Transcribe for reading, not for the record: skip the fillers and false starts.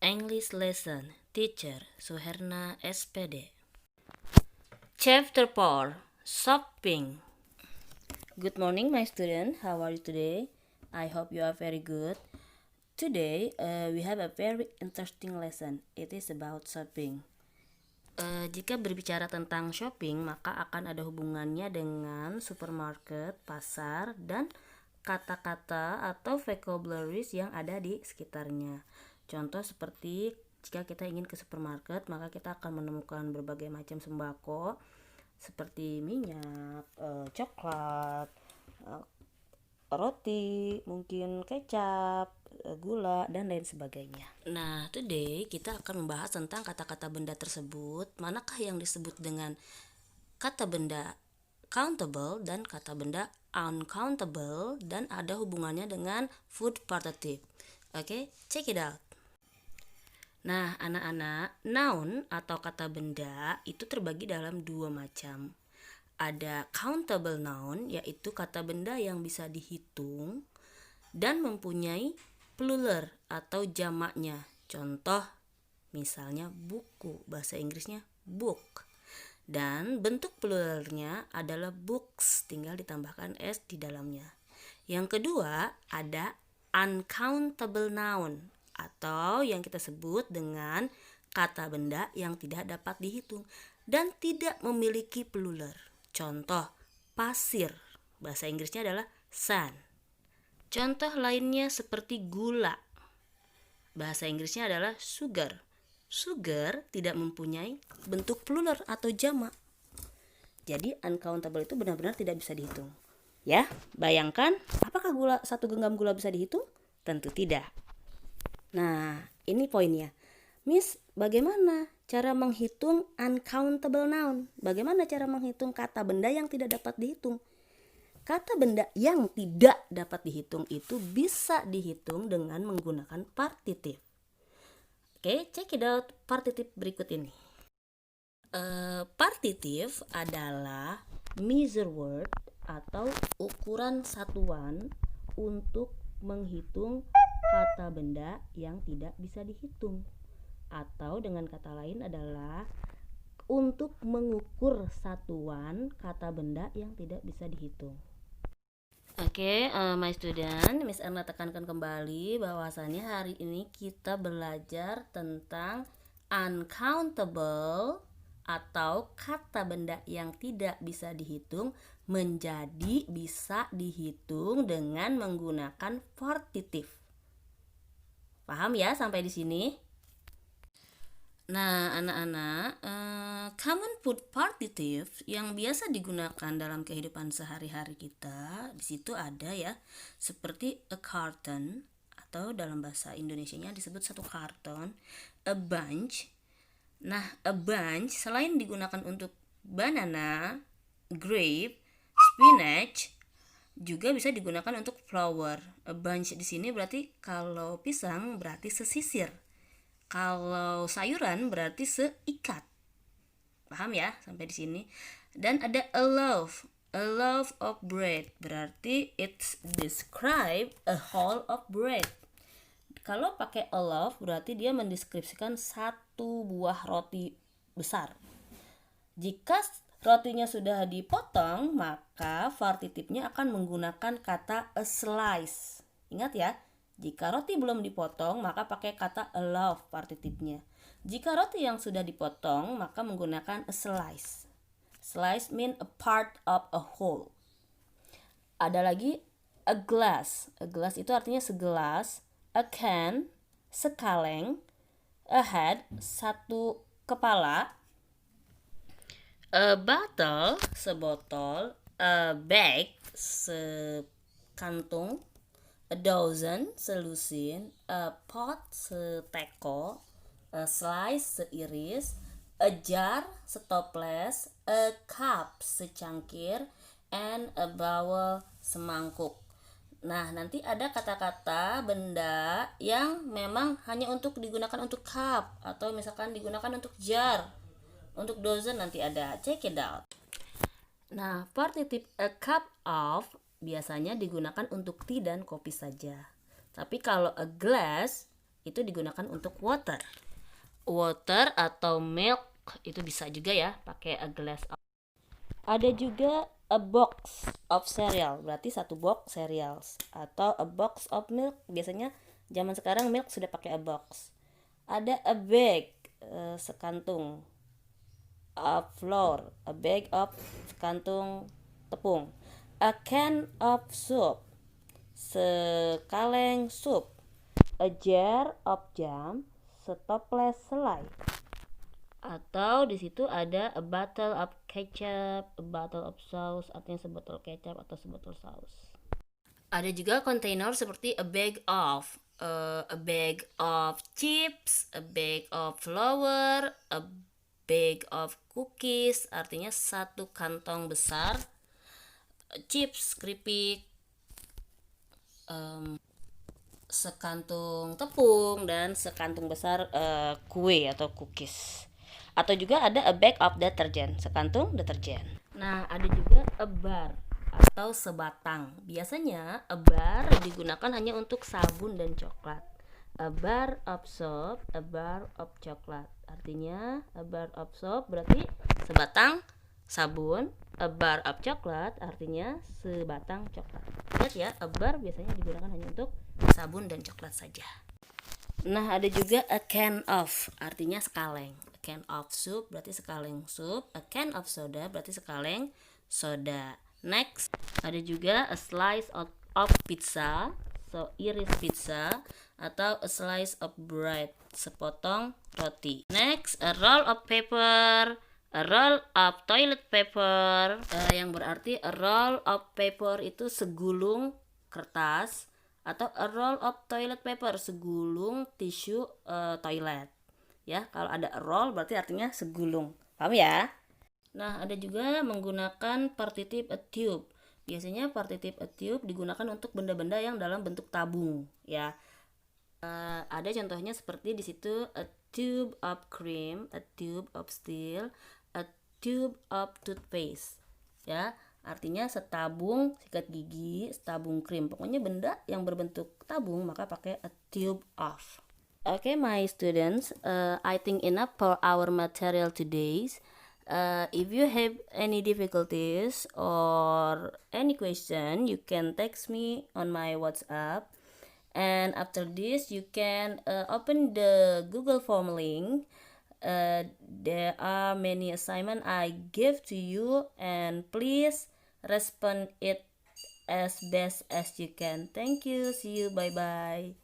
English Lesson Teacher Suherna SPD. Chapter 4 Shopping. Good morning my student, how are you today? I hope you are very good. Today we have a very interesting lesson. It is about shopping. Jika berbicara tentang shopping, maka akan ada hubungannya dengan supermarket, pasar, dan kata-kata atau vocabularies yang ada di sekitarnya. Contoh seperti jika kita ingin ke supermarket, maka kita akan menemukan berbagai macam sembako seperti minyak, coklat, roti, mungkin kecap, gula, dan lain sebagainya. Nah, today kita akan membahas tentang kata-kata benda tersebut. Manakah yang disebut dengan kata benda countable dan kata benda uncountable, dan ada hubungannya dengan food partitive. Oke, check it out. Nah, anak-anak, noun atau kata benda itu terbagi dalam dua macam. Ada countable noun, yaitu kata benda yang bisa dihitung dan mempunyai plural atau jamaknya. Contoh, misalnya buku, bahasa Inggrisnya book. Dan bentuk pluralnya adalah books, tinggal ditambahkan s di dalamnya. Yang kedua, ada uncountable noun, atau yang kita sebut dengan kata benda yang tidak dapat dihitung dan tidak memiliki plural. Contoh, pasir, bahasa Inggrisnya adalah sand. Contoh lainnya seperti gula, bahasa Inggrisnya adalah sugar. Sugar tidak mempunyai bentuk plural atau jamak. Jadi uncountable itu benar-benar tidak bisa dihitung. Ya, bayangkan, apakah satu genggam gula bisa dihitung? Tentu tidak. Nah, ini poinnya. Miss, bagaimana cara menghitung uncountable noun? Bagaimana cara menghitung kata benda yang tidak dapat dihitung? Kata benda yang tidak dapat dihitung itu bisa dihitung dengan menggunakan partitive. Oke, check it out partitive berikut ini. Partitive adalah measure word atau ukuran satuan untuk menghitung kata benda yang tidak bisa dihitung, atau dengan kata lain adalah untuk mengukur satuan kata benda yang tidak bisa dihitung. Oke, my student, Miss Erna tekankan kembali bahwasannya hari ini kita belajar tentang uncountable atau kata benda yang tidak bisa dihitung menjadi bisa dihitung dengan menggunakan partitive. Paham ya sampai di sini? Nah, anak-anak, common food partitive yang biasa digunakan dalam kehidupan sehari-hari kita, di situ ada ya, seperti a carton, atau dalam bahasa Indonesianya disebut satu karton, a bunch. Nah, a bunch selain digunakan untuk banana, grape, spinach, juga bisa digunakan untuk flower. A bunch di sini berarti kalau pisang berarti sesisir. Kalau sayuran berarti seikat. Paham ya sampai di sini? Dan ada a loaf. A loaf of bread berarti it's describe a whole of bread. Kalau pakai a loaf berarti dia mendeskripsikan satu buah roti besar. Jika rotinya sudah dipotong, maka partitifnya akan menggunakan kata a slice. Ingat ya, jika roti belum dipotong, maka pakai kata a loaf partitifnya. Jika roti yang sudah dipotong, maka menggunakan a slice. Slice mean a part of a whole. Ada lagi a glass. A glass itu artinya segelas. A can, sekaleng. A head, satu kepala. A bottle, sebotol. A bag, sekantung. A dozen, selusin. A pot, seteko. A slice, seiris. A jar, setoples. A cup, secangkir. And a bowl, semangkuk. Nah, nanti ada kata-kata benda yang memang hanya untuk digunakan untuk cup, atau misalkan digunakan untuk jar. Untuk dozen nanti ada, check it out. Nah, partitive a cup of biasanya digunakan untuk tea dan kopi saja. Tapi kalau a glass itu digunakan untuk water. Water atau milk itu bisa juga ya pakai a glass of. Ada juga a box of cereal, berarti satu box cereals, atau a box of milk. Biasanya zaman sekarang milk sudah pakai a box. Ada a bag, sekantung, of flour, a bag of sekantung tepung. A can of soup, sekaleng sup. A jar of jam, setoples selai. Atau di situ ada a bottle of ketchup, a bottle of sauce, artinya sebotol kecap atau sebotol saus. Ada juga container seperti a bag of chips, a bag of flour, a bag of cookies, artinya satu kantong besar chips, keripik, sekantung tepung, dan sekantung besar kue atau cookies. Atau juga ada a bag of detergent, sekantung deterjen. Nah, ada juga a bar atau sebatang. Biasanya a bar digunakan hanya untuk sabun dan coklat. A bar of soap, a bar of coklat. Artinya a bar of soap berarti sebatang sabun, a bar of coklat artinya sebatang coklat. Lihat ya, a bar biasanya digunakan hanya untuk sabun dan coklat saja. Nah, ada juga a can of, artinya sekaleng. A can of soup berarti sekaleng sup. A can of soda berarti sekaleng soda. Next, ada juga a slice of pizza, so iris pizza, atau a slice of bread, sepotong roti. Next, a roll of paper, a roll of toilet paper, yang berarti a roll of paper itu segulung kertas, atau a roll of toilet paper, segulung tisu toilet. Ya, kalau ada a roll berarti artinya segulung. Paham ya? Nah, ada juga menggunakan partitive a tube. Biasanya partitive a tube digunakan untuk benda-benda yang dalam bentuk tabung, ya. Ada contohnya seperti di situ a tube of cream, a tube of steel, a tube of toothpaste. Ya, artinya setabung sikat gigi, setabung krim. Pokoknya benda yang berbentuk tabung maka pakai a tube of. Okay, my students, I think enough for our material today. If you have any difficulties or any question, you can text me on my WhatsApp. And after this, you can open the Google Form link. There are many assignments I give to you, and please respond it as best as you can. Thank you. See you. Bye bye.